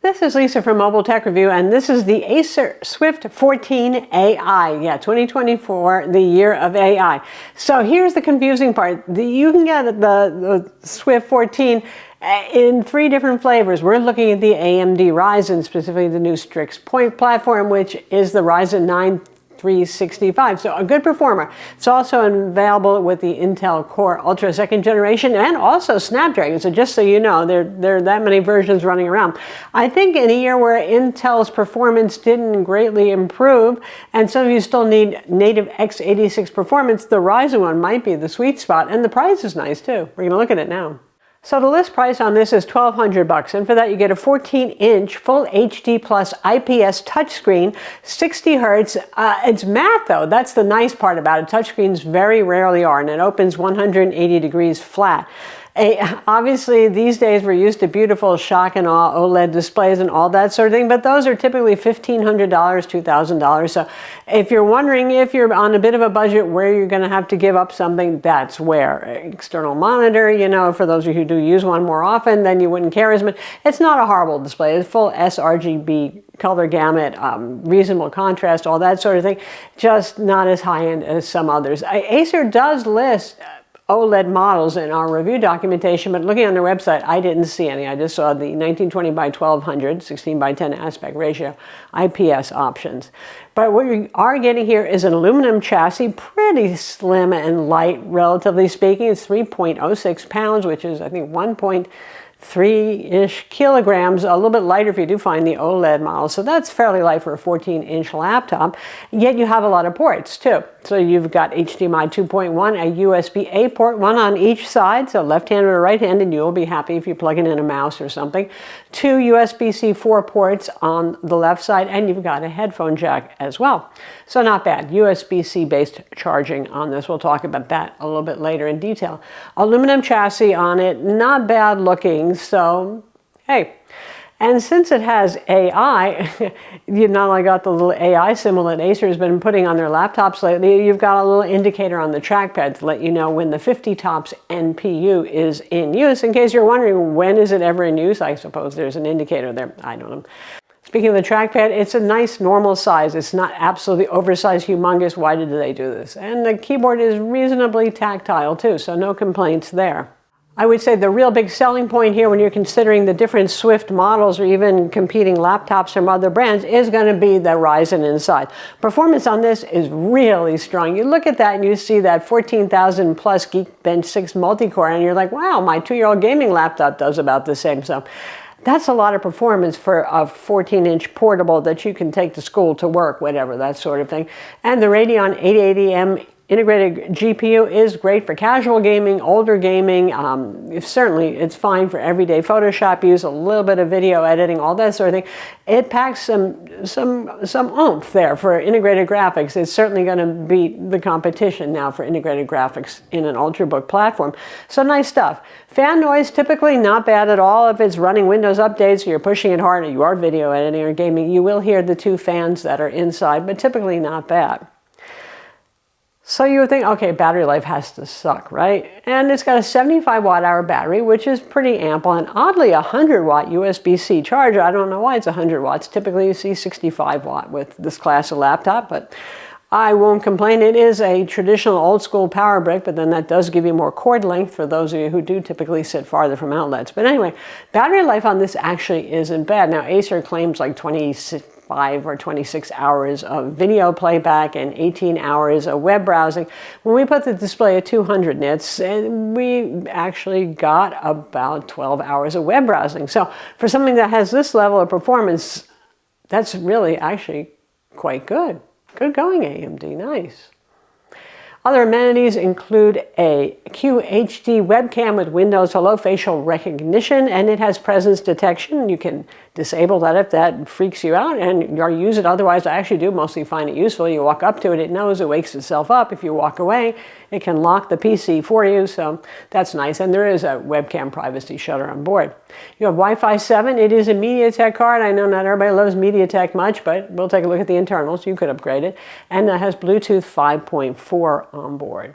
This is Lisa from Mobile Tech Review, and this is the Acer Swift 14 AI. Yeah, 2024, the year of AI. So here's the confusing part. You can get the Swift 14 in 3 different flavors. We're looking at the AMD Ryzen, specifically the new Strix Point platform, which is the Ryzen 9 365, so a good performer. It's also available with the Intel Core Ultra 2nd generation and also Snapdragon, so just so you know, there are that many versions running around. I think in a year where Intel's performance didn't greatly improve, and some of you still need native x86 performance, the Ryzen one might be the sweet spot, and the price is nice too. We're going to look at it now. So the list price on this is $1,200, and for that you get a 14-inch full HD plus IPS touchscreen, 60 hertz. It's matte though. That's the nice part about it. Touchscreens very rarely are, and it opens 180 degrees flat. Obviously, these days we're used to beautiful shock and awe OLED displays and all that sort of thing, but those are typically $1,500, $2,000. So if you're wondering if you're on a bit of a budget where you're going to have to give up something, that's where. External monitor, you know, for those of you who do use one more often, then you wouldn't care as much. It's not a horrible display. It's full sRGB color gamut, reasonable contrast, all that sort of thing, just not as high-end as some others. Acer does list OLED models in our review documentation, but looking on their website, I didn't see any. I just saw the 1920 by 1200, 16 by 10 aspect ratio IPS options. But what you are getting here is an aluminum chassis, pretty slim and light, relatively speaking. It's 3.06 pounds, which is, I think, 1.3-ish kilograms, a little bit lighter if you do find the OLED model. So that's fairly light for a 14-inch laptop, yet you have a lot of ports too. So you've got HDMI 2.1, a USB-A port, one on each side, so left-handed or right-handed. You'll be happy if you're plugging in a mouse or something. 2 USB-C 4 ports on the left side, and you've got a headphone jack as well. So not bad. USB-C based charging on this. We'll talk about that a little bit later in detail. Aluminum chassis on it, not bad looking, so hey. And since it has AI, you've not only got the little AI symbol that Acer has been putting on their laptops lately, you've got a little indicator on the trackpad to let you know when the 50 TOPS NPU is in use. In case you're wondering, when is it ever in use? I suppose there's an indicator there. I don't know. Speaking of the trackpad, it's a nice normal size. It's not absolutely oversized, humongous. Why did they do this? And the keyboard is reasonably tactile too, so no complaints there. I would say the real big selling point here when you're considering the different Swift models or even competing laptops from other brands is going to be the Ryzen inside. Performance on this is really strong. You look at that and you see that 14,000 plus Geekbench 6 multi-core and you're like, wow, my 2-year-old gaming laptop does about the same. So that's a lot of performance for a 14-inch portable that you can take to school, to work, whatever, that sort of thing. And the Radeon 880M integrated GPU is great for casual gaming, older gaming. Certainly, it's fine for everyday Photoshop use, a little bit of video editing, all that sort of thing. It packs some oomph there for integrated graphics. It's certainly going to beat the competition now for integrated graphics in an Ultrabook platform. So nice stuff. Fan noise, typically not bad at all. If it's running Windows updates, or you're pushing it hard, or you are video editing or gaming, you will hear the 2 fans that are inside, but typically not bad. So you would think, okay, battery life has to suck, right? And it's got a 75 watt-hour battery, which is pretty ample, and oddly a 100 watt USB-C charger. I don't know why it's 100 watts. Typically you see 65 watt with this class of laptop, but I won't complain. It is a traditional old school power brick, but then that does give you more cord length for those of you who do typically sit farther from outlets. But anyway, battery life on this actually isn't bad. Now Acer claims like 25 or 26 hours of video playback and 18 hours of web browsing. When we put the display at 200 nits, we actually got about 12 hours of web browsing. So for something that has this level of performance, that's really actually quite good. Good going, AMD, nice. Other amenities include a QHD webcam with Windows Hello facial recognition, and it has presence detection. You can disable that if that freaks you out and you use it. Otherwise, I actually do mostly find it useful. You walk up to it, it knows, it wakes itself up. If you walk away, it can lock the PC for you, so that's nice. And there is a webcam privacy shutter on board. You have Wi-Fi 7. It is a MediaTek card. I know not everybody loves MediaTek much, but we'll take a look at the internals. You could upgrade it. And that has Bluetooth 5.4 on board.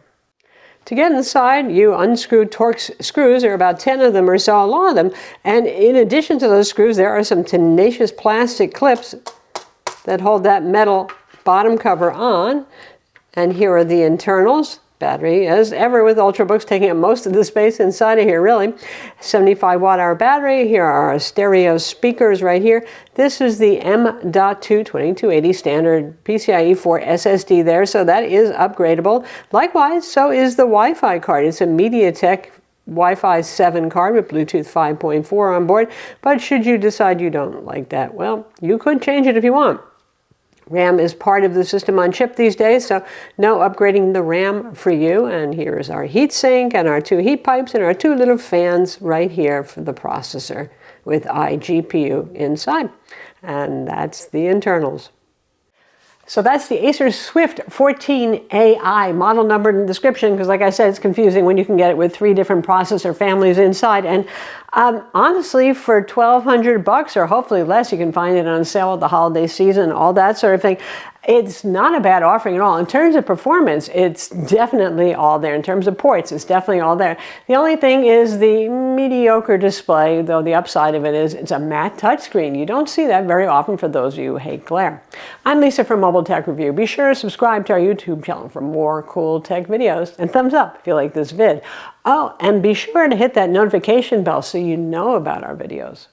To get inside, you unscrew Torx screws. There are about 10 of them or so, a lot of them. And in addition to those screws, there are some tenacious plastic clips that hold that metal bottom cover on. And here are the internals. Battery, as ever with Ultrabooks, taking up most of the space inside of here, really. 75 watt-hour battery. Here are our stereo speakers right here. This is the M.2 2280 standard PCIe 4 SSD there, so that is upgradable. Likewise, so is the Wi-Fi card. It's a MediaTek Wi-Fi 7 card with Bluetooth 5.4 on board, but should you decide you don't like that, well, you could change it if you want. RAM is part of the system on chip these days, so no upgrading the RAM for you. And here is our heatsink and our 2 heat pipes and our 2 little fans right here for the processor with iGPU inside. And that's the internals. So that's the Acer Swift 14 AI, model number and description, because like I said, it's confusing when you can get it with 3 different processor families inside. And honestly, for $1,200 or hopefully less, you can find it on sale at the holiday season, all that sort of thing. It's not a bad offering at all. In terms of performance, it's definitely all there. In terms of ports, it's definitely all there. The only thing is the mediocre display, though the upside of it is it's a matte touchscreen. You don't see that very often for those of you who hate glare. I'm Lisa from Mobile Tech Review. Be sure to subscribe to our YouTube channel for more cool tech videos, and thumbs up if you like this vid. Oh, and be sure to hit that notification bell so you know about our videos.